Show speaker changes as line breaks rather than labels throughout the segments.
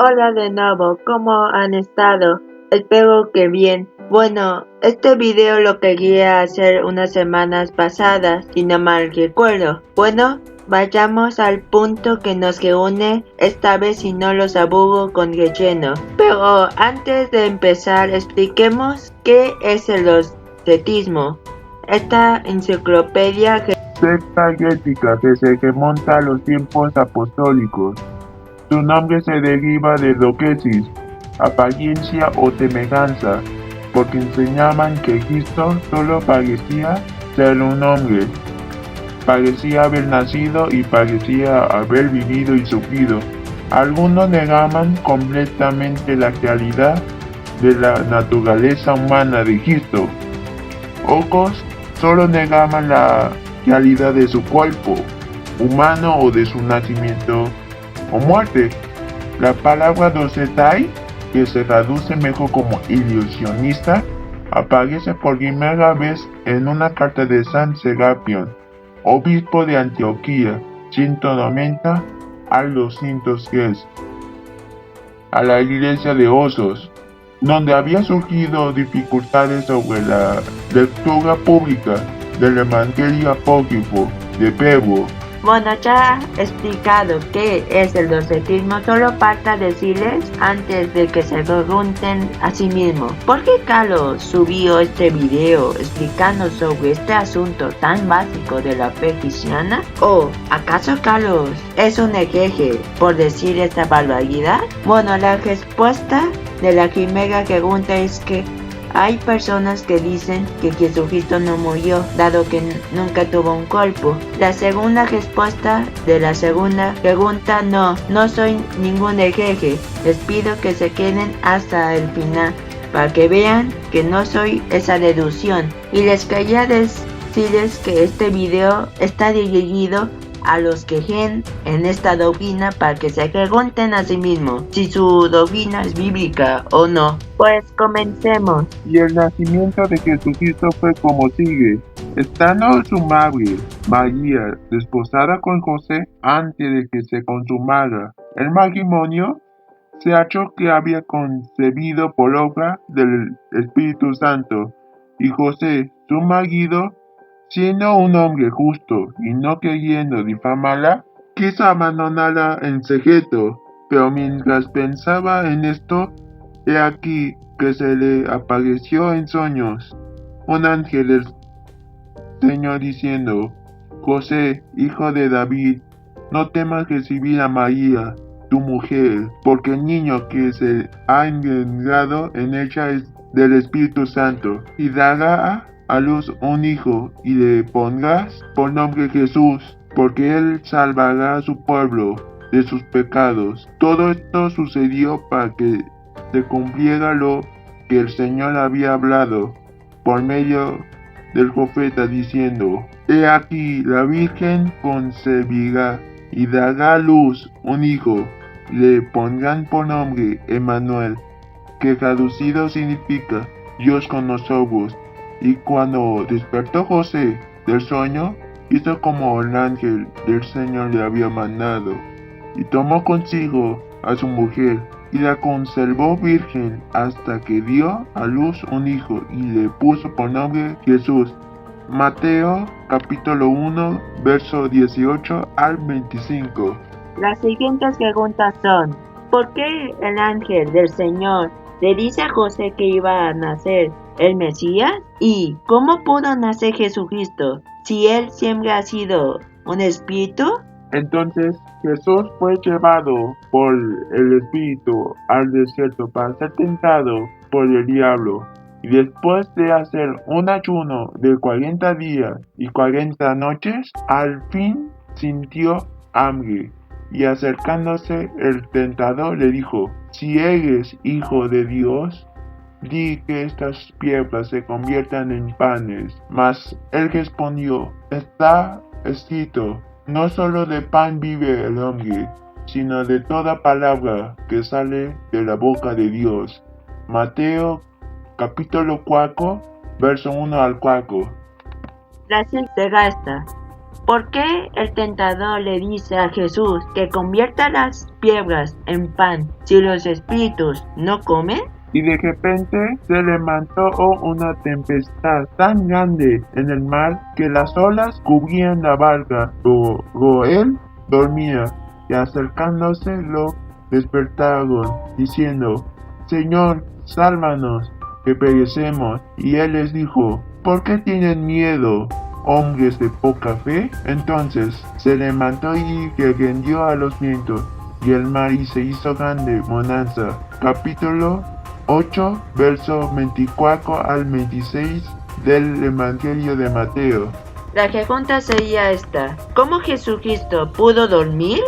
Hola de nuevo, ¿cómo han estado? Espero que bien. Bueno, este video lo quería hacer unas semanas pasadas, si no mal recuerdo. Bueno, vayamos al punto que nos reúne, esta vez si no los aburro con relleno. Pero antes de empezar, expliquemos qué es el docetismo. Esta enciclopedia
Secta herética que se remonta a los tiempos apostólicos. Su nombre se deriva de doquesis, apariencia o semejanza, porque enseñaban que Cristo solo parecía ser un hombre, parecía haber nacido y parecía haber vivido y sufrido. Algunos negaban completamente la realidad de la naturaleza humana de Cristo. Otros solo negaban la realidad de su cuerpo humano o de su nacimiento o muerte. La palabra docetai, que se traduce mejor como ilusionista, aparece por primera vez en una carta de San Serapión, obispo de Antioquía, 190 al 203, a la iglesia de Osos, donde había surgido dificultades sobre la lectura pública del Evangelio apócrifo de Pedro.
Bueno, ya he explicado qué es el docetismo, solo falta decirles antes de que se pregunten a sí mismos ¿por qué Carlos subió este video explicando sobre este asunto tan básico de la fe cristiana? ¿O acaso Carlos es un hereje por decir esta barbaridad? Bueno, la respuesta de la primera pregunta es que hay personas que dicen que Jesucristo no murió, dado que nunca tuvo un cuerpo. La segunda respuesta de la segunda pregunta, no soy ningún hereje. Les pido que se queden hasta el final, para que vean que no soy esa deducción. Y les quería decirles que este video está dirigido a los que creen en esta doctrina para que se pregunten a sí mismos si su doctrina es bíblica o no. Pues comencemos.
Y el nacimiento de Jesucristo fue como sigue. Estando su madre, María, desposada con José antes de que se consumara el matrimonio, se halló que había concebido por obra del Espíritu Santo. Y José, su marido, siendo un hombre justo y no queriendo difamarla, quiso abandonarla en secreto. Pero mientras pensaba en esto, he aquí que se le apareció en sueños un ángel del Señor diciendo: José, hijo de David, no temas recibir a María, tu mujer, porque el niño que se ha engendrado en ella es del Espíritu Santo, y dará a luz un hijo, y le pondrás por nombre Jesús, porque él salvará a su pueblo de sus pecados. Todo esto sucedió para que se cumpliera lo que el Señor había hablado por medio del profeta diciendo: He aquí la Virgen concebirá y dará a luz un hijo, y le pondrán por nombre Emmanuel, que traducido significa Dios con nosotros. Y cuando despertó José del sueño, hizo como el ángel del Señor le había mandado, y tomó consigo a su mujer, y la conservó virgen hasta que dio a luz un hijo, y le puso por nombre Jesús. Mateo capítulo 1, verso 18 al 25.
Las siguientes preguntas son: ¿por qué el ángel del Señor le dice a José que iba a nacer el Mesías? ¿Y cómo pudo nacer Jesucristo si él siempre ha sido un espíritu?
Entonces Jesús fue llevado por el Espíritu al desierto para ser tentado por el diablo. Y después de hacer un ayuno de 40 días y 40 noches, al fin sintió hambre. Y acercándose el tentador le dijo: Si eres hijo de Dios, di que estas piedras se conviertan en panes. Mas él respondió: Está escrito, no solo de pan vive el hombre, sino de toda palabra que sale de la boca de Dios. Mateo capítulo 4, verso 1 al 4.
La siguiente será esta: ¿Por qué el tentador le dice a Jesús que convierta las piedras en pan si los espíritus no comen?
Y de repente se levantó una tempestad tan grande en el mar que las olas cubrían la barca. Luego él dormía, y acercándose lo despertaron, diciendo: Señor, sálvanos, que perecemos. Y él les dijo: ¿Por qué tienen miedo, hombres de poca fe? Entonces se levantó y reprendió a los vientos y el mar, y se hizo grande bonanza. Capítulo 8, verso 24 al 26 del Evangelio de Mateo.
La pregunta sería esta: ¿cómo Jesucristo pudo dormir?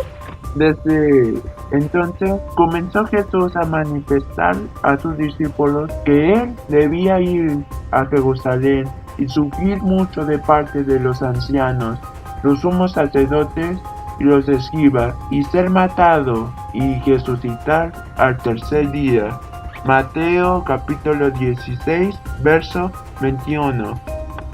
Desde entonces comenzó Jesús a manifestar a sus discípulos que él debía ir a Jerusalén y sufrir mucho de parte de los ancianos, los sumos sacerdotes y los escribas, y ser matado y resucitar al tercer día. Mateo capítulo 16, verso 21.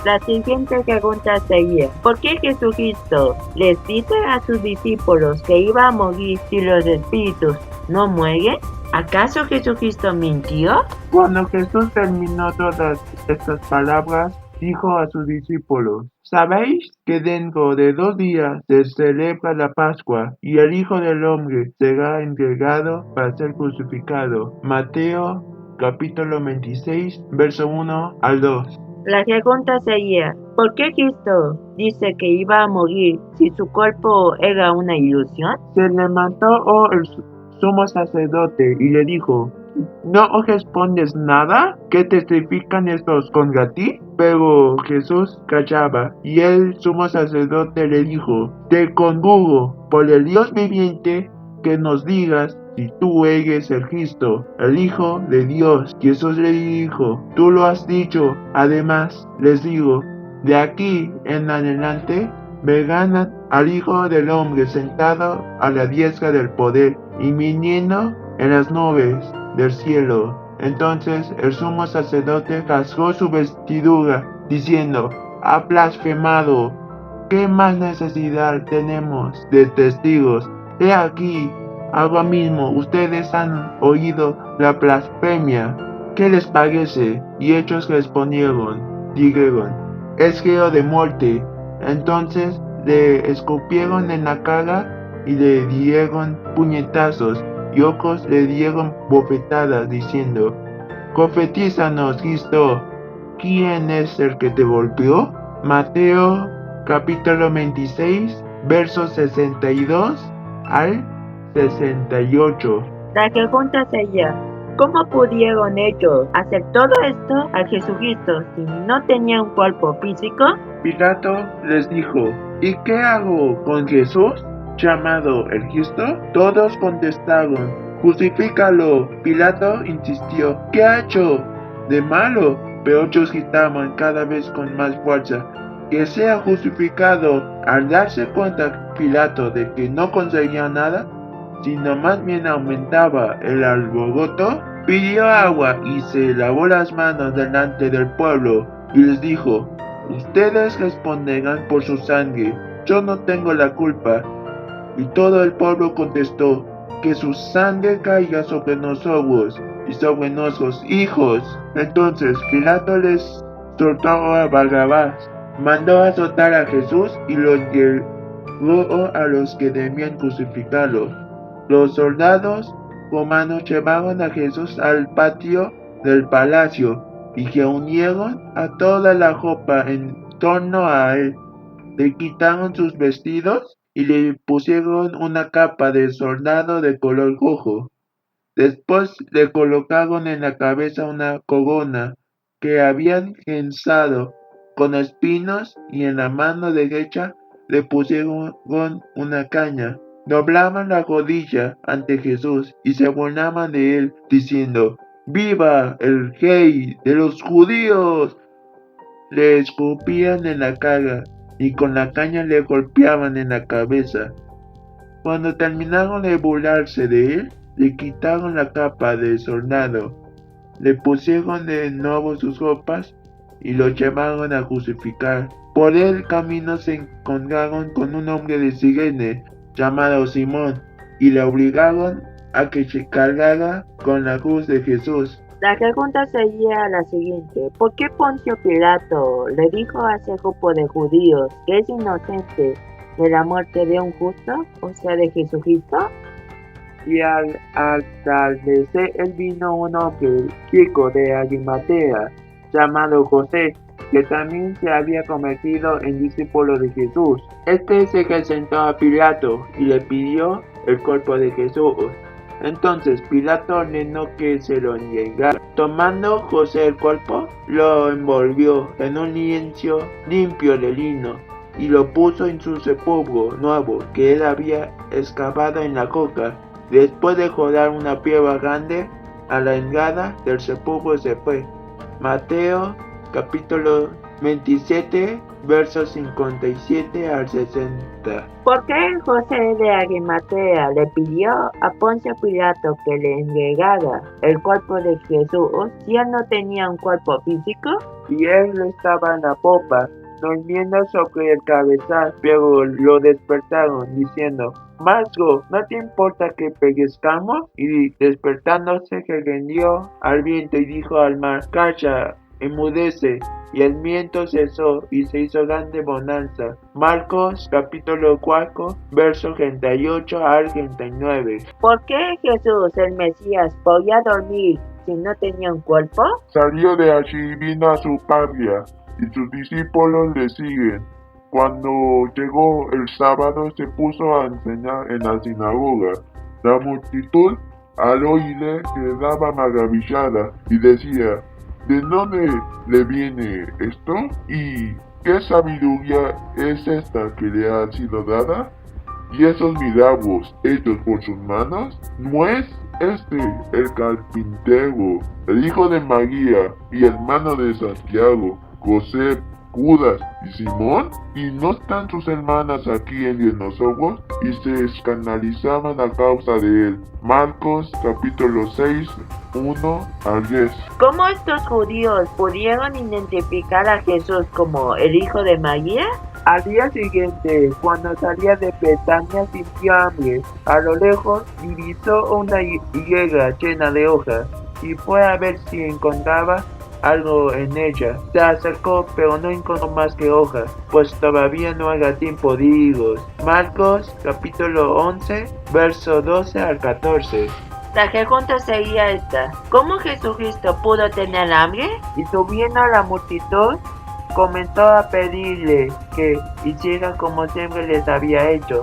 La siguiente pregunta sería: ¿por qué Jesucristo les dice a sus discípulos que iba a morir si los espíritus no mueren? ¿Acaso Jesucristo mintió?
Cuando Jesús terminó todas estas palabras, dijo a sus discípulos: ¿Sabéis que dentro de 2 días se celebra la Pascua y el Hijo del Hombre será entregado para ser crucificado? Mateo capítulo 26, verso 1 al 2.
La pregunta sería: ¿por qué Cristo dice que iba a morir si su cuerpo era una ilusión?
Se levantó el sumo sacerdote y le dijo: ¿No os respondes nada? ¿Qué testifican estos contra ti? Pero Jesús callaba, y el sumo sacerdote le dijo: Te conjuro por el Dios viviente que nos digas si tú eres el Cristo, el Hijo de Dios. Jesús le dijo: Tú lo has dicho. Además, les digo, de aquí en adelante verán al Hijo del Hombre sentado a la diestra del poder y viniendo en las nubes del cielo. Entonces el sumo sacerdote rasgó su vestidura, diciendo: Ha blasfemado. ¿Qué más necesidad tenemos de testigos? He aquí, ahora mismo ustedes han oído la blasfemia. ¿Qué les parece? Y ellos dijeron: es reo de muerte. Entonces le escupieron en la cara y le dieron puñetazos, y otros le dieron bofetadas, diciendo: Profetízanos, Cristo, ¿quién es el que te golpeó? Mateo capítulo 26, versos 62 al 68.
La pregunta sería: ¿cómo pudieron ellos hacer todo esto a Jesucristo si no tenía un cuerpo físico?
Pilato les dijo: ¿Y qué hago con Jesús, llamado el Cristo? Todos contestaron: Crucifícalo. Pilato insistió: ¿Qué ha hecho de malo? Pero ellos gritaban cada vez con más fuerza: que sea crucificado. Al darse cuenta Pilato de que no conseguía nada, sino más bien aumentaba el alboroto, pidió agua y se lavó las manos delante del pueblo y les dijo: Ustedes responderán por su sangre, yo no tengo la culpa. Y todo el pueblo contestó: que su sangre caiga sobre nosotros y sobre nuestros hijos. Entonces Pilato les soltó a Barrabás, mandó azotar a Jesús y lo entregó a los que debían crucificarlo. Los soldados romanos llevaron a Jesús al patio del palacio y reunieron a toda la ropa en torno a él. Le quitaron sus vestidos y le pusieron una capa de soldado de color rojo. Después le colocaron en la cabeza una corona que habían trenzado con espinos y en la mano derecha le pusieron una caña. Doblaban la rodilla ante Jesús y se burlaban de él, diciendo: ¡Viva el rey de los judíos! Le escupían en la cara y con la caña le golpeaban en la cabeza. Cuando terminaron de burlarse de él, le quitaron la capa de soldado, le pusieron de nuevo sus ropas y lo llevaron a crucificar. Por el camino se encontraron con un hombre de Cirene llamado Simón y le obligaron a que se cargara con la cruz de Jesús.
La pregunta sería la siguiente: ¿por qué Poncio Pilato le dijo a ese grupo de judíos que es inocente de la muerte de un justo, o sea, de Jesucristo? Y al atardecer vino un hombre chico de Arimatea, llamado José, que también se había convertido en discípulo de Jesús. Este se presentó a Pilato y le pidió el cuerpo de Jesús. Entonces Pilato ordenó que se lo entregara. Tomando José el cuerpo, lo envolvió en un lienzo limpio de lino y lo puso en su sepulcro nuevo que él había excavado en la roca. Después de jolar una piedra grande a la entrada del sepulcro se fue. Mateo capítulo 27 versos 57 al 60. ¿Por qué José de Arimatea le pidió a Poncio Pilato que le entregara el cuerpo de Jesús si él no tenía un cuerpo físico? Y él estaba en la popa, durmiendo sobre el cabezal, pero lo despertaron diciendo: Maestro, ¿no te importa que perezcamos? Y despertándose se rendió al viento y dijo al mar: Calla, enmudece. Y el viento cesó y se hizo grande bonanza. Marcos capítulo 4 versos 38 al 39. ¿Por qué Jesús, el Mesías, podía dormir si no tenía un cuerpo?
Salió de allí y vino a su patria, y sus discípulos le siguen. Cuando llegó el sábado se puso a enseñar en la sinagoga. La multitud al oírle quedaba maravillada y decía: ¿de dónde le viene esto? ¿Y qué sabiduría es esta que le ha sido dada? ¿Y esos milagros hechos por sus manos? ¿No es este el carpintero, el hijo de María y hermano de Santiago, José, Judas y Simón? ¿Y no están sus hermanas aquí entre nosotros? Y se escandalizaban a causa de él. Marcos capítulo 6, 1 al 10.
¿Cómo estos judíos pudieron identificar a Jesús como el hijo de María? Al día siguiente, cuando salía de Betania, sintió hambre. A lo lejos divisó una higuera llena de hojas y fue a ver si encontraba algo en ella. Se acercó, pero no encontró más que hojas, pues todavía no era tiempo de higos. Marcos capítulo 11, verso 12 al 14. La pregunta sería esta: ¿cómo Jesucristo pudo tener hambre? Y subiendo a la multitud, comenzó a pedirle que hicieran como siempre les había hecho.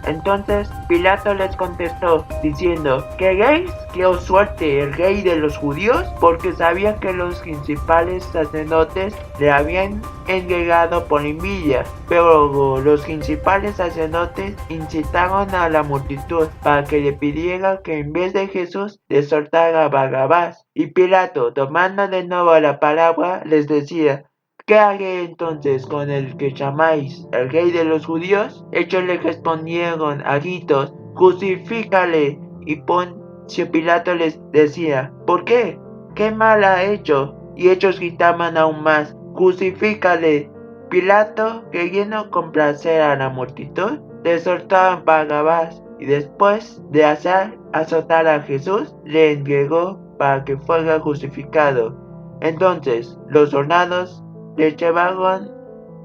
Entonces Pilato les contestó diciendo: ¿queréis que os suelte el rey de los judíos? Porque sabía que los principales sacerdotes le habían entregado por envidia. Pero los principales sacerdotes incitaron a la multitud para que le pidiera que en vez de Jesús le soltara a Barrabás. Y Pilato, tomando de nuevo la palabra, les decía: ¿qué haré entonces con el que llamáis el rey de los judíos? Ellos le respondieron a gritos: crucifícale. Y Poncio Pilato les decía: ¿por qué? ¿Qué mal ha hecho? Y ellos gritaban aún más: crucifícale. Pilato, queriendo complacer a la multitud, le soltó a Barrabás y después de hacer azotar a Jesús, le entregó para que fuera crucificado. Entonces los soldados le llevaron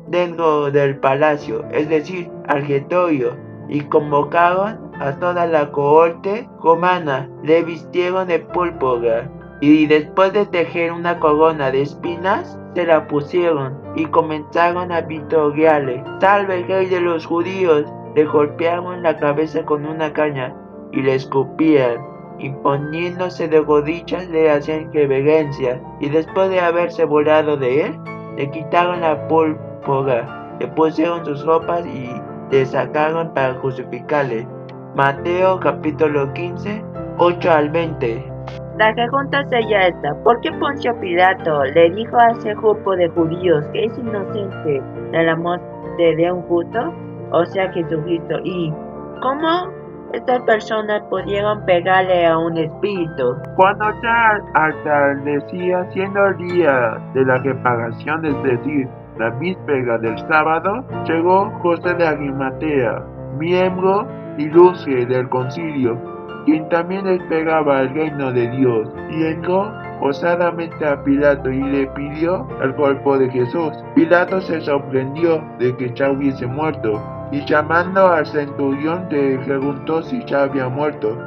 dentro del palacio, es decir, al pretorio, y convocaron a toda la cohorte romana. Le vistieron de púrpura y después de tejer una corona de espinas, se la pusieron y comenzaron a vitorearle: ¡salve, rey de los judíos! Le golpearon la cabeza con una caña y le escupían, y poniéndose de rodillas le hacían reverencia, y después de haberse burlado de él, le quitaron la púrpura, le pusieron sus ropas y le sacaron para crucificarle. Mateo capítulo 15, 8 al 20. La pregunta sería esta: ¿por qué Poncio Pilato le dijo a ese grupo de judíos que es inocente de la muerte de un justo, o sea Jesucristo? ¿Y cómo estas personas pudieron pegarle a un espíritu.
Cuando ya atardecía, siendo el día de la reparación, es decir, la víspera del sábado, llegó José de Arimatea, miembro ilustre del concilio, quien también esperaba el reino de Dios, y entró osadamente a Pilato y le pidió el cuerpo de Jesús. Pilato se sorprendió de que ya hubiese muerto, y llamando al centurión le preguntó si ya había muerto.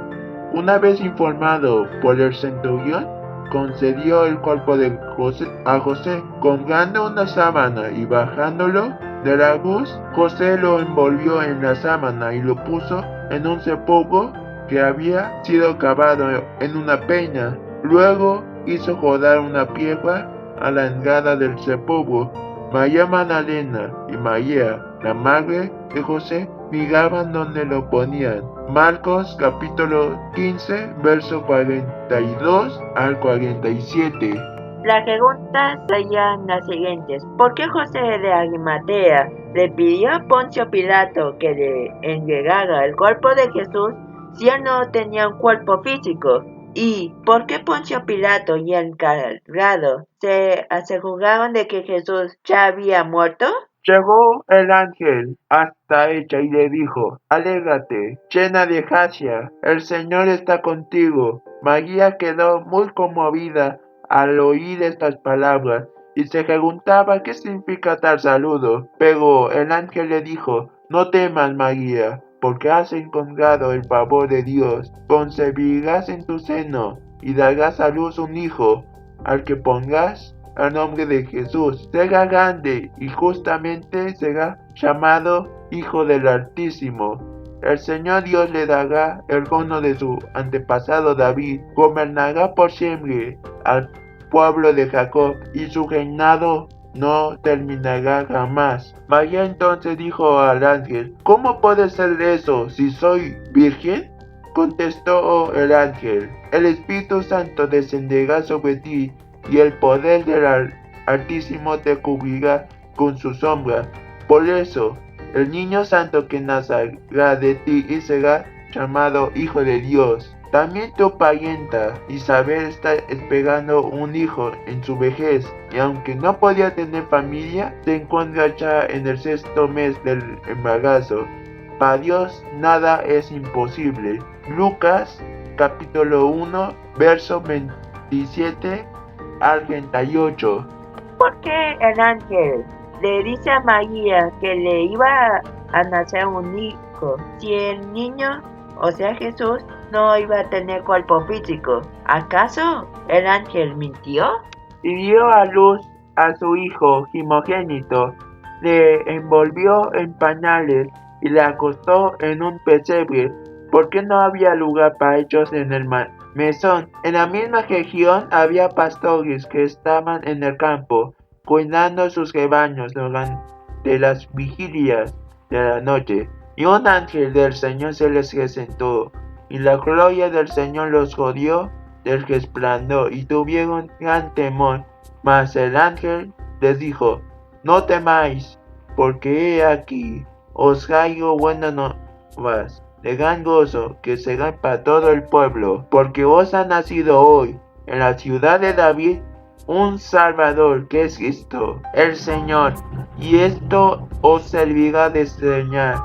Una vez informado por el centurión, concedió el cuerpo de a José, colgando una sábana y bajándolo de la cruz. José lo envolvió en la sábana y lo puso en un sepulcro que había sido cavado en una peña. Luego hizo rodar una piedra a la entrada del sepulcro. María Magdalena y María, la madre de José, miraban donde lo ponían. Marcos capítulo 15, verso 42 al 47.
Las preguntas serían las siguientes. ¿Por qué José de Arimatea le pidió a Poncio Pilato que le entregara el cuerpo de Jesús si él no tenía un cuerpo físico? ¿Y por qué Poncio Pilato y el encargado se aseguraron de que Jesús ya había muerto?
Llegó el ángel hasta ella y le dijo: alégrate, llena de gracia, el Señor está contigo. María quedó muy conmovida al oír estas palabras y se preguntaba qué significa tal saludo. Pero el ángel le dijo: no temas, María, porque has encontrado el favor de Dios. Concebirás en tu seno y darás a luz un hijo, al que pongas el nombre de Jesús. Será grande y justamente será llamado Hijo del Altísimo. El Señor Dios le dará el trono de su antepasado David. Gobernará por siempre al pueblo de Jacob, y su reinado no terminará jamás. María entonces dijo al ángel: ¿cómo puede ser eso si soy virgen? Contestó el ángel: el Espíritu Santo descenderá sobre ti, y el poder del Altísimo te cubrirá con su sombra. Por eso, el niño santo que nacerá de ti y será llamado Hijo de Dios. También tu parienta Isabel está esperando un hijo en su vejez, y aunque no podía tener familia, se encuentra ya en el 6º mes del embarazo. Para Dios nada es imposible. Lucas capítulo 1, verso 27 al 38.
¿Por qué el ángel le dice a María que le iba a nacer un hijo si el niño, o sea Jesús, no iba a tener cuerpo físico? ¿Acaso el ángel mintió?
Y dio a luz a su hijo primogénito, le envolvió en pañales y le acostó en un pesebre, porque no había lugar para ellos en el mesón. En la misma región había pastores que estaban en el campo, cuidando sus rebaños durante las vigilias de la noche. Y un ángel del Señor se les presentó, y la gloria del Señor los rodeó del resplandor, y tuvieron gran temor. Mas el ángel les dijo: no temáis, porque he aquí os traigo buenas nuevas de gran gozo, que serán para todo el pueblo, porque os ha nacido hoy en la ciudad de David un Salvador, que es Cristo el Señor. Y esto os servirá de señal: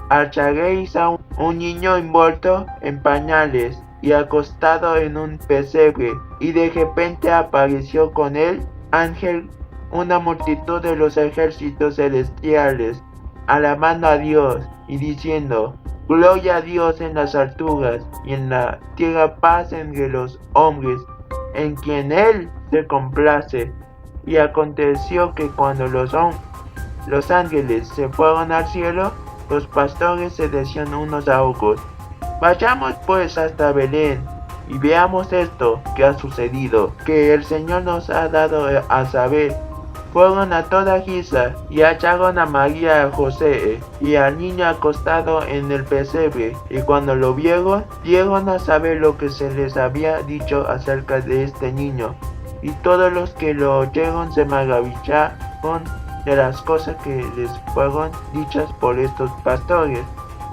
hallaréis a un niño envuelto en pañales y acostado en un pesebre. Y de repente apareció con él ángel una multitud de los ejércitos celestiales, alabando a Dios y diciendo: gloria a Dios en las alturas, y en la tierra paz entre los hombres, en quien Él se complace. Y aconteció que cuando los ángeles se fueron al cielo, los pastores se decían unos a otros: vayamos pues hasta Belén, y veamos esto que ha sucedido, que el Señor nos ha dado a saber. Fueron a toda prisa y hallaron a María y a José y al niño acostado en el pesebre, y cuando lo vieron, dieron a saber lo que se les había dicho acerca de este niño. Y todos los que lo oyeron se maravillaron de las cosas que les fueron dichas por estos pastores.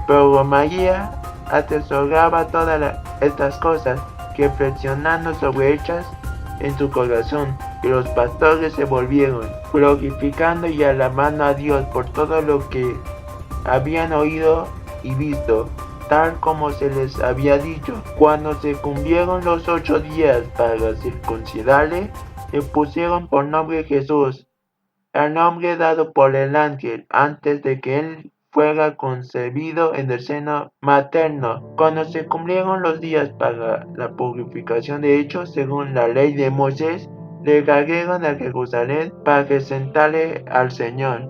Pero María
atesoraba todas estas cosas, reflexionando sobre ellas en su corazón. Y los pastores se volvieron, glorificando y alabando a Dios por todo lo que habían oído y visto, tal como se les había dicho. Cuando se cumplieron los 8 días para circuncidarle, le pusieron por nombre Jesús, el nombre dado por el ángel antes de que él fuera concebido en el seno materno. Cuando se cumplieron los días para la purificación de hechos según la ley de Moisés, le trajeron a Jerusalén para presentarle al Señor.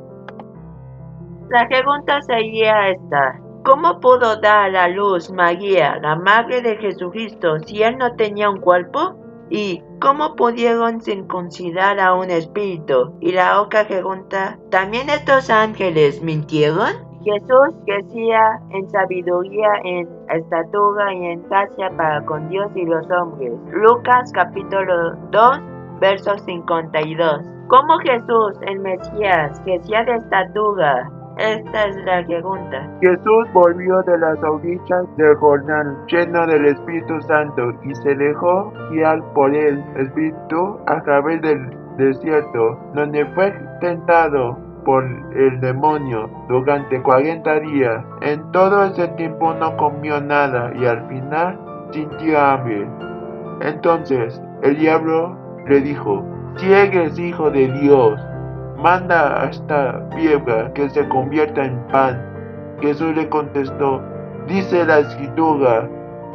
La pregunta sería esta: ¿cómo pudo dar a luz María, la madre de Jesucristo, si él no tenía un cuerpo? ¿Y cómo pudieron circuncidar a un espíritu? Y la otra pregunta: ¿también estos ángeles mintieron? Jesús crecía en sabiduría, en estatura y en gracia para con Dios y los hombres. Lucas capítulo 2, verso 52. ¿Cómo Jesús, el Mesías, crecía de estatura? Esta es la pregunta.
Jesús volvió de las orillas del Jordán lleno del Espíritu Santo y se dejó guiar por el Espíritu a través del desierto, donde fue tentado por el demonio durante 40 días. En todo ese tiempo no comió nada y al final sintió hambre. Entonces el diablo le dijo: si eres hijo de Dios, manda a esta piedra que se convierta en pan. Jesús le contestó: dice la Escritura,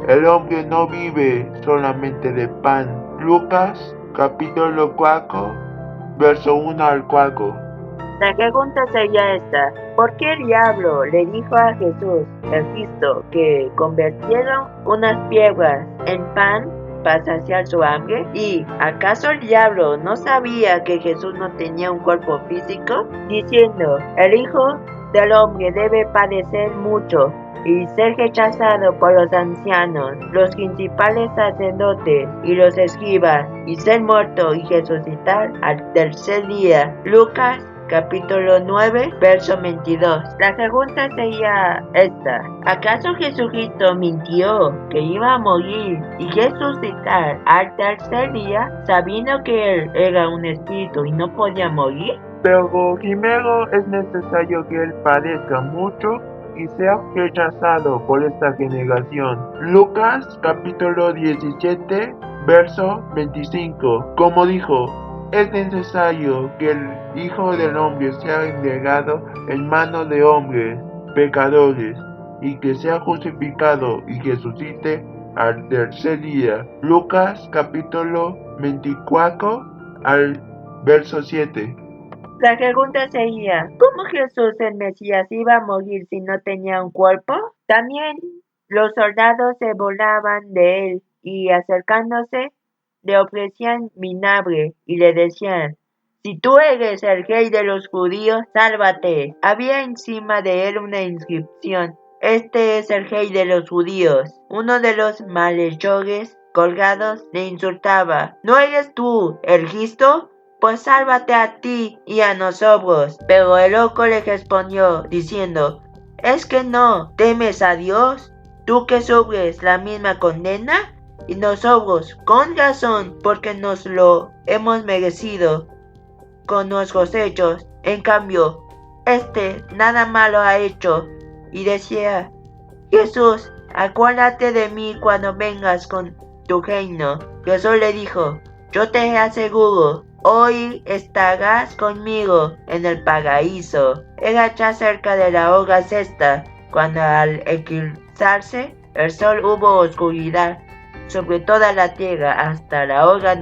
el hombre no vive solamente de pan. Lucas capítulo 4, verso 1 al 4.
La pregunta sería esta: ¿por qué el diablo le dijo a Jesús, el Cristo, que convirtieron unas piedras en pan para saciar su hambre? ¿Y acaso el diablo no sabía que Jesús no tenía un cuerpo físico? Diciendo: el Hijo del Hombre debe padecer mucho y ser rechazado por los ancianos, los principales sacerdotes y los escribas, y ser muerto y resucitar al tercer día. Lucas capítulo 9, verso 22. La pregunta sería esta: ¿acaso Jesucristo mintió que iba a morir y resucitar al tercer día, sabiendo que él era un espíritu y no podía morir?
Pero primero es necesario que él padezca mucho y sea rechazado por esta generación. Lucas capítulo 17, verso 25. Como dijo: es necesario que el Hijo del Hombre sea entregado en manos de hombres pecadores y que sea crucificado y resucite al tercer día. Lucas capítulo 24 al verso 7.
La pregunta sería: ¿cómo Jesús el Mesías iba a morir si no tenía un cuerpo? También los soldados se burlaban de él y acercándose le ofrecían vinagre y le decían: si tú eres el rey de los judíos, sálvate. Había encima de él una inscripción: este es el rey de los judíos. Uno de los malhechores colgados le insultaba: ¿no eres tú el Cristo? Pues sálvate a ti y a nosotros. Pero el loco le respondió diciendo: ¿es que no temes a Dios, tú que sufres la misma condena? Y nosotros con razón, porque nos lo hemos merecido con nuestros hechos. En cambio, nada malo ha hecho. Y decía: Jesús, acuérdate de mí cuando vengas con tu reino. Jesús le dijo: yo te aseguro, hoy estarás conmigo en el paraíso. Era ya cerca de la hora sexta, cuando al eclipsarse el sol hubo oscuridad sobre toda la tierra hasta la hora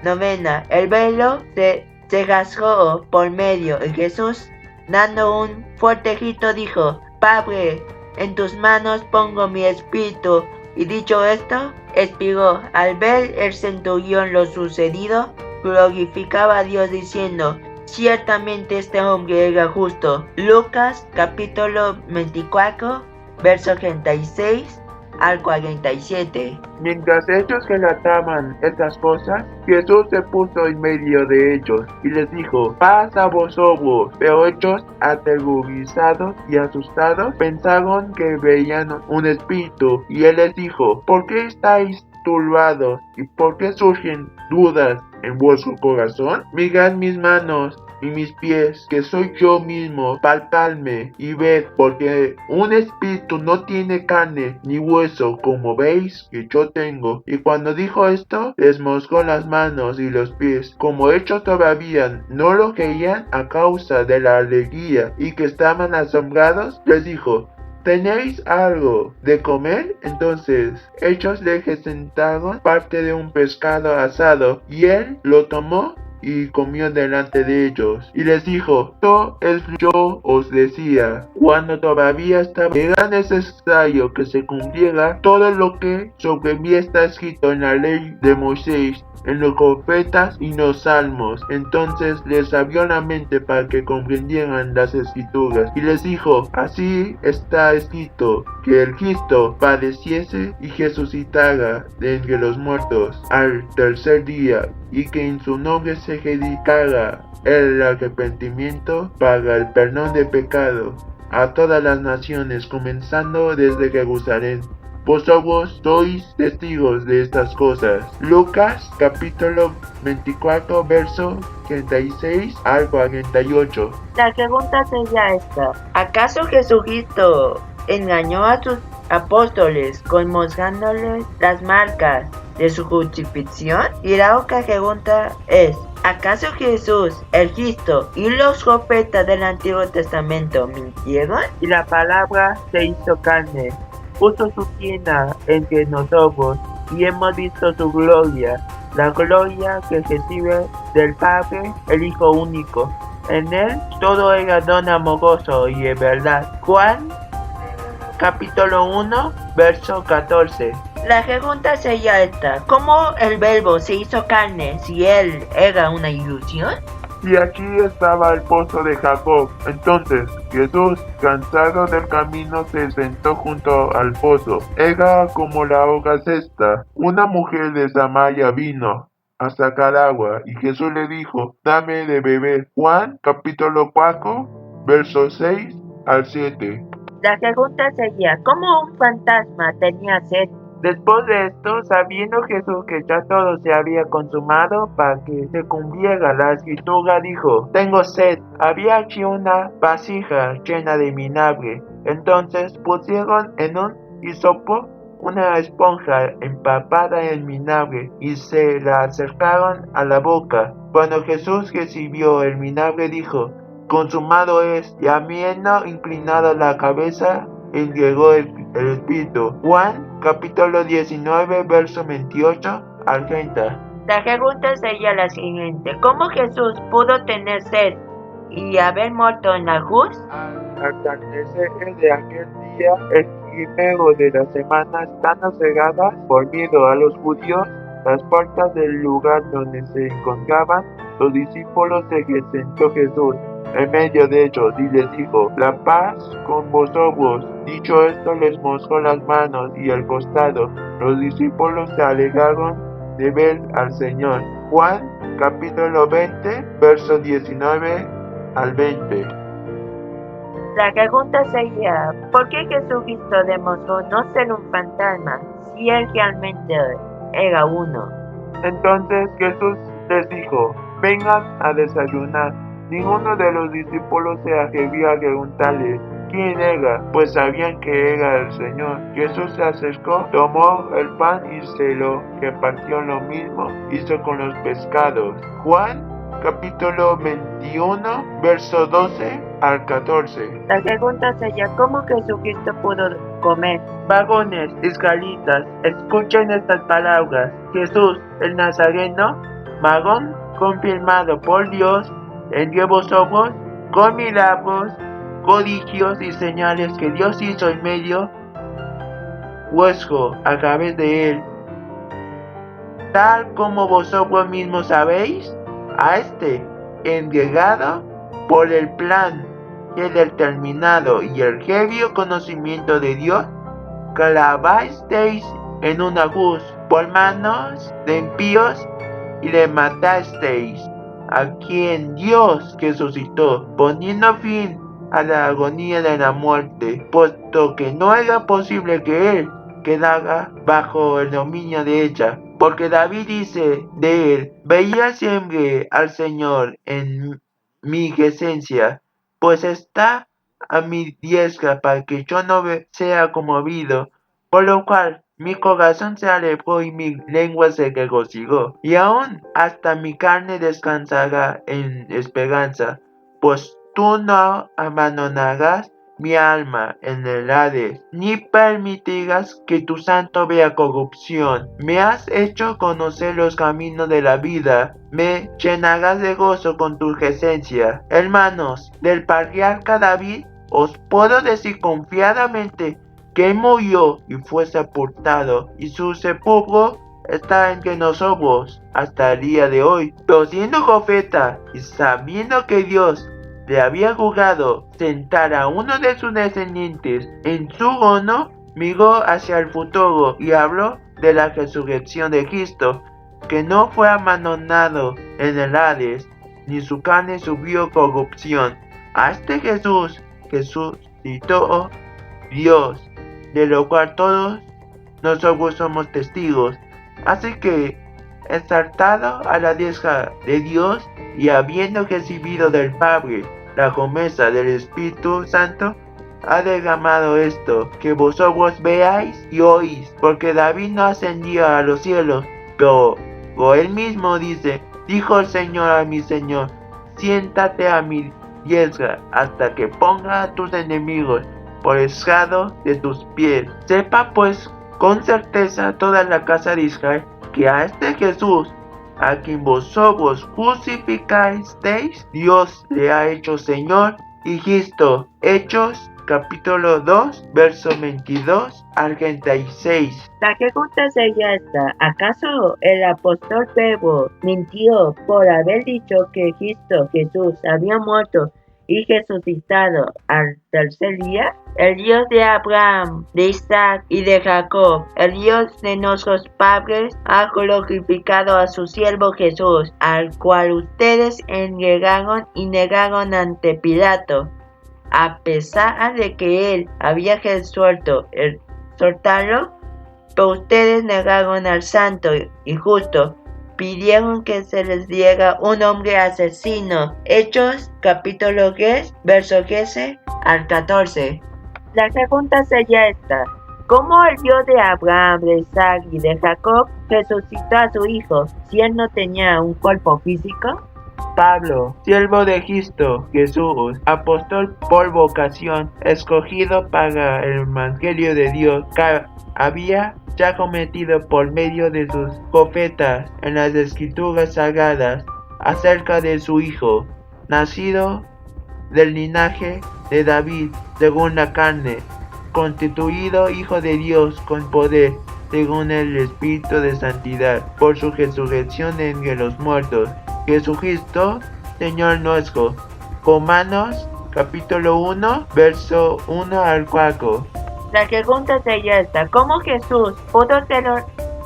novena. El velo se rasgó por medio y Jesús, dando un fuerte grito, dijo: Padre, en tus manos pongo mi espíritu. Y dicho esto, expiró. Al ver el centurión lo sucedido, glorificaba a Dios diciendo: ciertamente este hombre era justo. Lucas capítulo 24, verso 36 al 47.
Mientras ellos relataban estas cosas, Jesús se puso en medio de ellos y les dijo: paz a vosotros. Pero ellos, aterrorizados y asustados, pensaron que veían un espíritu, y él les dijo: ¿por qué estáis turbados y por qué surgen dudas en vuestro corazón? Mirad mis manos y mis pies, que soy yo mismo, palpadme y ved, porque un espíritu no tiene carne ni hueso, como veis que yo tengo. Y cuando dijo esto, les mostró las manos y los pies. Como ellos todavía no lo creían a causa de la alegría y que estaban asombrados, les dijo: ¿tenéis algo de comer? Entonces ellos le presentaron parte de un pescado asado, y él lo tomó y comió delante de ellos. Y les dijo: esto es yo os decía, cuando todavía estaba, era necesario que se cumpliera todo lo que sobre mí está escrito en la ley de Moisés, en los profetas y los salmos. Entonces les abrió la mente para que comprendieran las escrituras, y les dijo: así está escrito, que el Cristo padeciese y resucitara de entre los muertos al tercer día, y que en su nombre se predicara el arrepentimiento para el perdón de pecado a todas las naciones, comenzando desde Jerusalén. Vosotros sois testigos de estas cosas. Lucas capítulo 24 verso 36 al 48.
La pregunta sería esta: ¿acaso Jesucristo engañó a sus apóstoles mostrándoles las marcas de su crucifixión? Y la otra pregunta es: ¿acaso Jesús, el Cristo y los profetas del Antiguo Testamento mintieron?
Y la palabra se hizo carne, puso su tienda entre nosotros, y hemos visto su gloria, la gloria que recibe del Padre, el Hijo único. En él todo era don amoroso y de verdad. Juan capítulo 1 verso 14.
La pregunta sería esta: ¿cómo el verbo se hizo carne si él era una ilusión?
Y aquí estaba el pozo de Jacob. Entonces Jesús, cansado del camino, se sentó junto al pozo. Era como la hora sexta. Una mujer de Samaria vino a sacar agua, y Jesús le dijo: dame de beber. Juan capítulo 4 versos 6 al 7.
La pregunta sería: ¿cómo un fantasma tenía sed?
Después de esto, sabiendo Jesús que ya todo se había consumado para que se cumpliera la escritura, dijo: tengo sed. Había aquí una vasija llena de vinagre. Entonces pusieron en un hisopo una esponja empapada en vinagre y se la acercaron a la boca. Cuando Jesús recibió el vinagre, dijo: consumado es. Y habiendo inclinado la cabeza, entregó el espíritu. Juan capítulo 19 verso 28 al 30.
La pregunta sería la siguiente: ¿cómo Jesús pudo tener sed y haber muerto en la cruz?
Al atardecer de aquel día, el primero de la semana, estando cegadas por miedo a los judíos las puertas del lugar donde se encontraban los discípulos, se sentó Jesús en medio de ellos y les dijo: la paz con vosotros. Dicho esto, les mostró las manos y el costado. Los discípulos se alegraron de ver al Señor. Juan capítulo 20 versos 19 al 20.
La pregunta sería: ¿por qué Jesucristo demostró no ser un fantasma si él realmente era uno?
Entonces Jesús les dijo: vengan a desayunar. Ninguno de los discípulos se atrevió a preguntarle quién era, pues sabían que era el Señor. Jesús se acercó, tomó el pan y se lo repartió. Lo mismo hizo con los pescados. Juan capítulo 21 verso 12 al 14.
La pregunta sería: ¿cómo Jesucristo pudo comer?
Varones israelitas, escuchen estas palabras. Jesús el Nazareno, varón confirmado por Dios entre vosotros, con milagros, prodigios y señales que Dios hizo en medio vuestro a través de él. Tal como vosotros mismos sabéis, a este entregado por el plan, el determinado y el previo conocimiento de Dios, clavasteis en una cruz por manos de impíos y le matasteis, a quien Dios resucitó, poniendo fin a la agonía de la muerte, puesto que no era posible que él quedara bajo el dominio de ella. Porque David dice de él: veía siempre al Señor en mi presencia, pues está a mi diestra para que yo no sea conmovido, por lo cual mi corazón se alegró y mi lengua se regocijó, y aún hasta mi carne descansará en esperanza, pues tú no abandonarás mi alma en el Hades, ni permitirás que tu santo vea corrupción. Me has hecho conocer los caminos de la vida, me llenarás de gozo con tu presencia. Hermanos, del patriarca David os puedo decir confiadamente que murió y fue sepultado, y su sepulcro está entre nosotros hasta el día de hoy. Pero siendo profeta y sabiendo que Dios le había jurado sentar a uno de sus descendientes en su trono, miró hacia el futuro y habló de la resurrección de Cristo, que no fue abandonado en el Hades, ni su carne subió corrupción. A este Jesús resucitó Dios, de lo cual todos nosotros somos testigos. Así que, exaltado a la diestra de Dios y habiendo recibido del Padre la promesa del Espíritu Santo, ha derramado esto, que vosotros veáis y oís, porque David no ascendió a los cielos, pero él mismo dice: dijo el Señor a mi Señor, siéntate a mi diestra hasta que ponga a tus enemigos por estrado de tus pies. Sepa pues con certeza toda la casa de Israel que a este Jesús, a quien vosotros crucificasteis, Dios le ha hecho Señor y Cristo. Hechos capítulo 2, verso 22 al 36.
La pregunta sería esta: ¿acaso el apóstol Pedro mintió por haber dicho que Cristo Jesús había muerto y resucitado al tercer día? El Dios de Abraham, de Isaac y de Jacob, el Dios de nuestros padres, ha glorificado a su siervo Jesús, al cual ustedes entregaron y negaron ante Pilato, a pesar de que él había resuelto soltarlo. Pero ustedes negaron al santo y justo, pidieron que se les diera un hombre asesino. Hechos capítulo 10, verso 13 al 14. La pregunta sería esta: ¿cómo el Dios de Abraham, de Isaac y de Jacob resucitó a su hijo si él no tenía un cuerpo físico?
Pablo, siervo de Cristo Jesús, apóstol por vocación, escogido para el evangelio de Dios, que había ya cometido por medio de sus profetas en las escrituras sagradas acerca de su hijo, nacido del linaje de David según la carne, constituido hijo de Dios con poder según el Espíritu de santidad, por su resurrección entre los muertos, Jesucristo, Señor nuestro. Romanos capítulo 1, verso 1 al 4.
La pregunta sería esta: ¿cómo Jesús pudo ser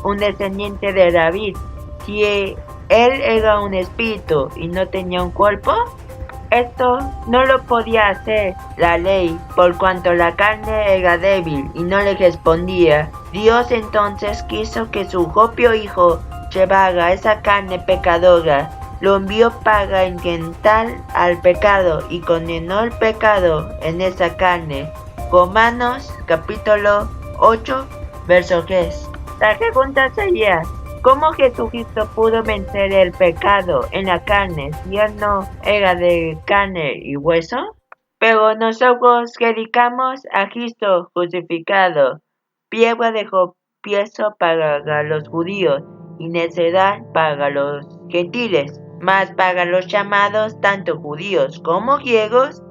un descendiente de David si él era un espíritu y no tenía un cuerpo? Esto no lo podía hacer la ley, por cuanto la carne era débil y no le respondía. Dios entonces quiso que su propio Hijo llevara esa carne pecadora, lo envió para enfrentar al pecado y condenó el pecado en esa carne. Romanos capítulo 8, verso 3. La pregunta sería: ¿cómo Jesucristo pudo vencer el pecado en la carne si él no era de carne y hueso? Pero nosotros predicamos a Cristo crucificado, piedra de tropiezo para los judíos y necedad para los gentiles, mas para los llamados tanto judíos como griegos,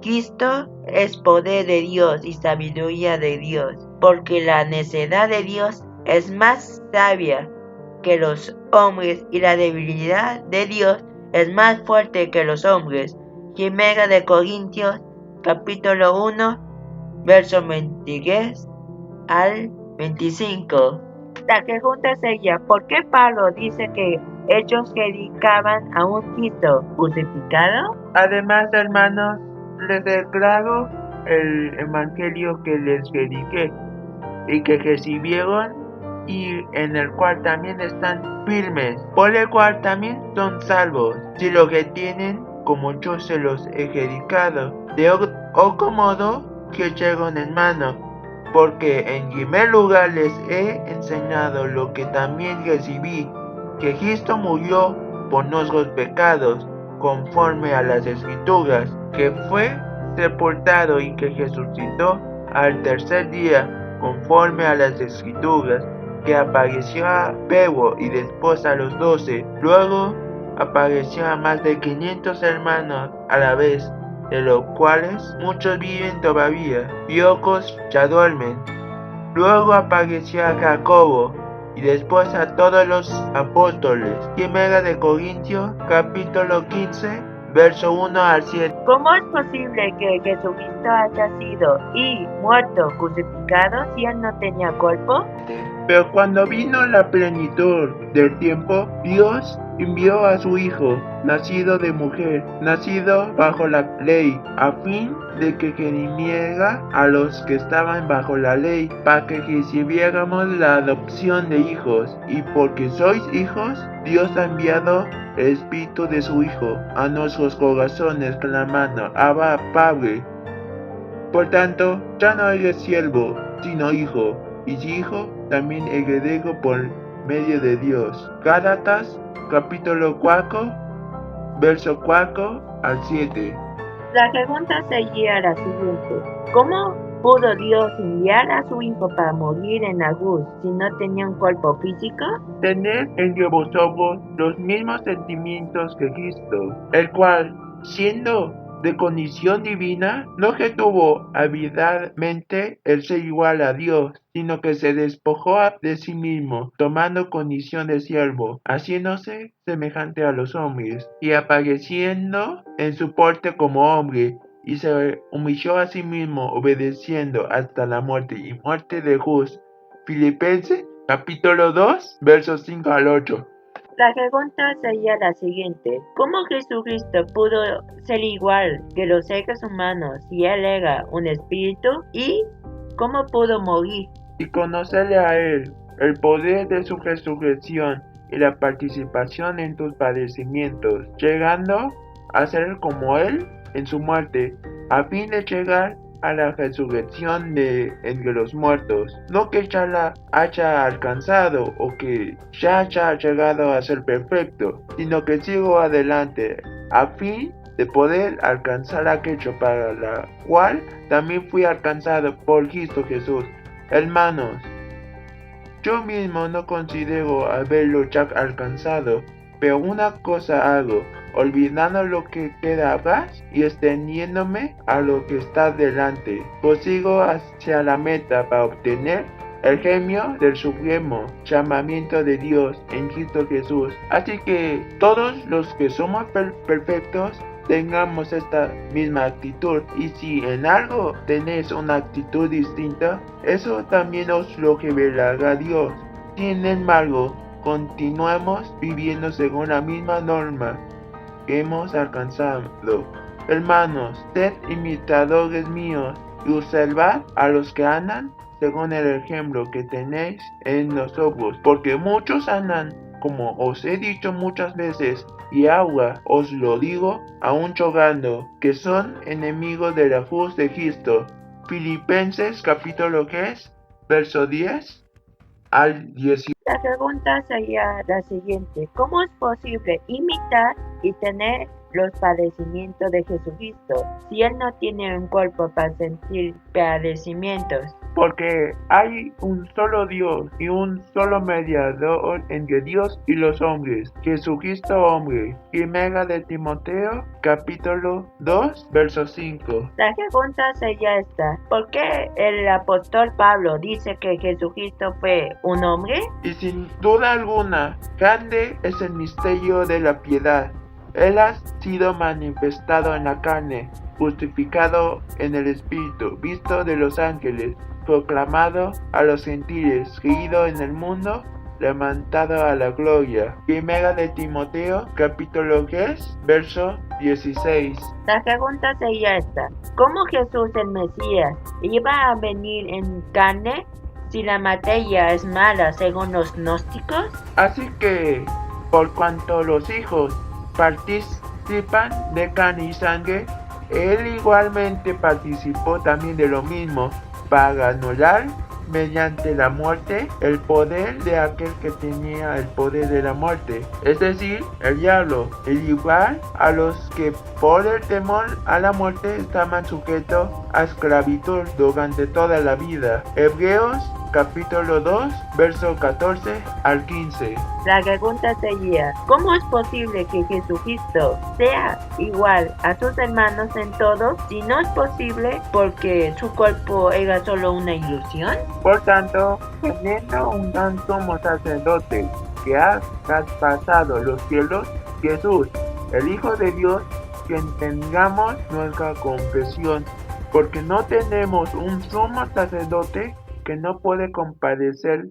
Cristo es poder de Dios y sabiduría de Dios, porque la necedad de Dios es más sabia que los hombres y la debilidad de Dios es más fuerte que los hombres. Primera de Corintios capítulo 1, verso 23 al 25. La pregunta sería, ¿por qué Pablo dice que ellos dedicaban a un Cristo crucificado?
Además, hermanos, les declaro el evangelio que les prediqué y que recibieron y en el cual también están firmes, por el cual también son salvos, si lo retienen como yo se los he predicado, de otro modo que llegan en mano, porque en primer lugar les he enseñado lo que también recibí, que Cristo murió por nuestros pecados, conforme a las Escrituras, que fue sepultado y que resucitó al tercer día, conforme a las Escrituras, que apareció a Pedro y después a los 12, luego apareció a más de 500 hermanos a la vez, de los cuales muchos viven todavía y otros ya duermen. Luego apareció a Jacobo y después a todos los apóstoles. Primera de Corintios, capítulo 15, verso 1 al 7.
¿Cómo es posible que Jesucristo haya sido y muerto crucificado si él no tenía cuerpo?
Pero cuando vino la plenitud del tiempo, Dios envió a su Hijo, nacido de mujer, nacido bajo la ley, a fin de que redimiera a los que estaban bajo la ley, para que recibiéramos la adopción de hijos. Y porque sois hijos, Dios ha enviado el Espíritu de su Hijo a nuestros corazones, clamando, Abba, Padre. Por tanto, ya no eres siervo, sino hijo, y si hijo, también heredero por medio de Dios. Gálatas, capítulo 4, verso 4 al 7.
La pregunta sería la siguiente. ¿Cómo pudo Dios enviar a su Hijo para morir en la cruz si no tenía un cuerpo físico?
Tened entre vosotros los mismos sentimientos que Cristo, el cual, siendo de condición divina, no retuvo avidamente el ser igual a Dios, sino que se despojó de sí mismo, tomando condición de siervo, haciéndose semejante a los hombres, y apareciendo en su porte como hombre, y se humilló a sí mismo, obedeciendo hasta la muerte y muerte de cruz. Filipenses, capítulo 2, versos 5 al 8.
La pregunta sería la siguiente. ¿Cómo Jesucristo pudo ser igual que los seres humanos si Él era un espíritu? ¿Y cómo pudo morir?
Y conocerle a Él, el poder de su resurrección y la participación en tus padecimientos, llegando a ser como Él en su muerte, a fin de llegar a la resurrección de entre los muertos, no que ya la haya alcanzado o que ya haya llegado a ser perfecto, sino que sigo adelante, a fin de poder alcanzar aquello para la cual también fui alcanzado por Cristo Jesús. Hermanos, yo mismo no considero haberlo ya alcanzado, pero una cosa hago, olvidando lo que queda atrás y extendiéndome a lo que está delante. Prosigo hacia la meta para obtener el premio del supremo llamamiento de Dios en Cristo Jesús. Así que todos los que somos perfectos tengamos esta misma actitud, y si en algo tenéis una actitud distinta, eso también os lo revelará Dios. Sin embargo, continuemos viviendo según la misma norma que hemos alcanzado. Hermanos, sed imitadores míos y observad a los que andan según el ejemplo que tenéis en nosotros, porque muchos andan, como os he dicho muchas veces, y ahora os lo digo aún chocando, que son enemigos de la cruz de Cristo. Filipenses capítulo 3, verso 10 al 18.
La pregunta sería la siguiente. ¿Cómo es posible imitar y tener los padecimientos de Jesucristo si Él no tiene un cuerpo para sentir padecimientos?
Porque hay un solo Dios y un solo mediador entre Dios y los hombres, Jesucristo hombre. Primera de Timoteo, capítulo 2, verso 5.
La pregunta sería esta. ¿Por qué el apóstol Pablo dice que Jesucristo fue un hombre?
Y sin duda alguna, grande es el misterio de la piedad. Él ha sido manifestado en la carne, justificado en el Espíritu, visto de los ángeles, proclamado a los gentiles, creído en el mundo, levantado a la gloria. Primera de Timoteo, capítulo 3, verso 16.
La pregunta sería esta: ¿cómo Jesús el Mesías iba a venir en carne si la materia es mala según los gnósticos?
Así que, por cuanto los hijos participan de carne y sangre, él igualmente participó también de lo mismo, para anular mediante la muerte el poder de aquel que tenía el poder de la muerte, es decir, el diablo, y librar a los que por el temor a la muerte estaban sujetos a esclavitud durante toda la vida. Hebreos capítulo 2, verso 14 al 15.
La pregunta sería: ¿cómo es posible que Jesucristo sea igual a sus hermanos en todo si no es posible porque su cuerpo era solo una ilusión?
Por tanto, teniendo un gran sumo sacerdote que ha traspasado los cielos, Jesús, el Hijo de Dios, que entendamos nuestra confesión, porque no tenemos un sumo sacerdote que no puede compadecerse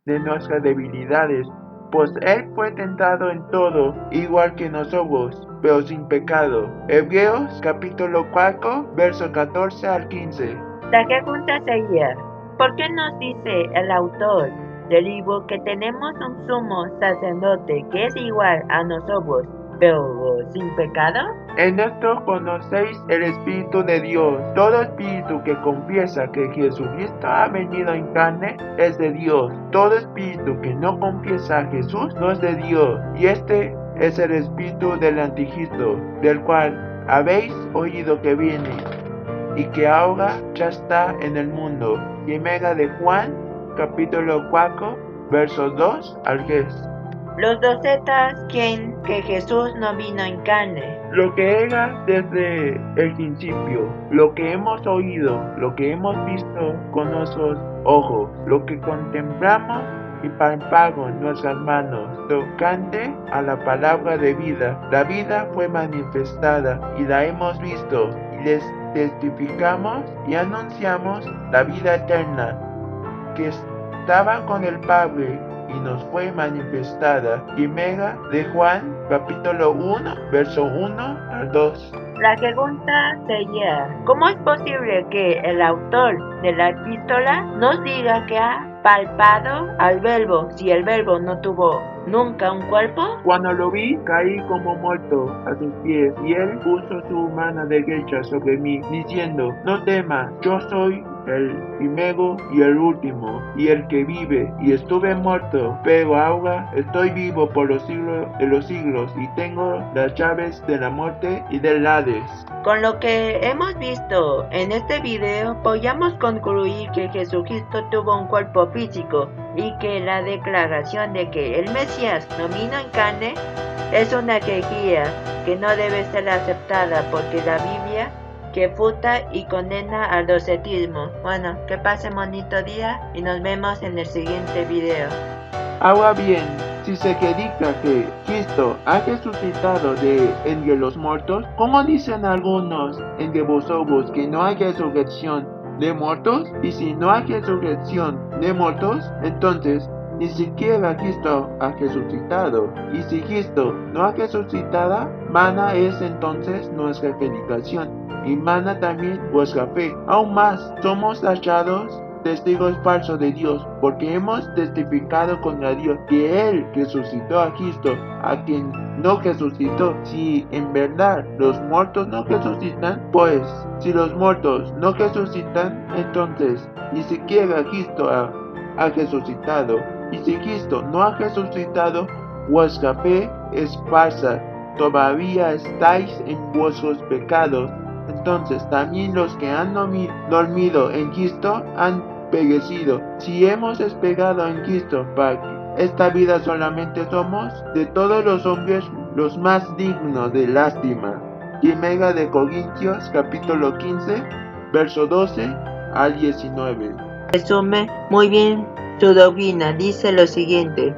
de nuestras debilidades, pues Él fue tentado en todo, igual que nosotros, pero sin pecado. Hebreos capítulo 4, verso 14 al 15.
La pregunta sería: ¿por qué nos dice el autor del libro que tenemos un sumo sacerdote que es igual a nosotros, pero sin pecado?
En esto conocéis el Espíritu de Dios. Todo espíritu que confiesa que Jesucristo ha venido en carne es de Dios. Todo espíritu que no confiesa a Jesús no es de Dios. Y este es el espíritu del Anticristo, del cual habéis oído que viene y que ahora ya está en el mundo. Primera de Juan, capítulo 4, versos 2 al 3.
Los docetas creen que Jesús no vino en carne.
Lo que era desde el principio, lo que hemos oído, lo que hemos visto con nuestros ojos, lo que contemplamos y palpamos nuestras manos, tocante a la palabra de vida. La vida fue manifestada y la hemos visto, y les testificamos y anunciamos la vida eterna, que estaba con el Padre y nos fue manifestada. Primera de Juan, capítulo 1, verso 1 al 2.
La pregunta sería: ¿cómo es posible que el autor de la epístola nos diga que ha palpado al Verbo si el Verbo no tuvo nunca un cuerpo?
Cuando lo vi, caí como muerto a sus pies, y él puso su mano derecha sobre mí, diciendo: no temas, yo soy el primero y el último, y el que vive, y estuve muerto, pero ahora estoy vivo por los siglos de los siglos, y tengo las llaves de la muerte y del Hades.
Con lo que hemos visto en este video, podríamos concluir que Jesucristo tuvo un cuerpo físico y que la declaración de que el Mesías no vino en carne es una herejía que no debe ser aceptada porque la Biblia refuta y condena al docetismo. Bueno, que pasen bonito día y nos vemos en el siguiente video.
Ahora bien, si se predica que Cristo ha resucitado de entre los muertos, ¿cómo dicen algunos entre vosotros que no hay resurrección de muertos? Y si no hay resurrección de muertos, entonces ni siquiera Cristo ha resucitado. Y si Cristo no ha resucitado, vana es entonces nuestra predicación, y vana también vuestra fe. Aún más, somos hallados testigos falsos de Dios, porque hemos testificado contra Dios que Él resucitó a Cristo, a quien no resucitó. Si en verdad los muertos no resucitan, pues si los muertos no resucitan, entonces ni siquiera Cristo ha resucitado. Y si Cristo no ha resucitado, vuestra fe es falsa, todavía estáis en vuestros pecados. Entonces también los que han dormido en Cristo han perecido. Si hemos esperado en Cristo para esta vida solamente, somos de todos los hombres los más dignos de lástima. Primera de Corintios capítulo 15, verso 12 al 19.
Resume muy bien su doctrina. Dice lo siguiente: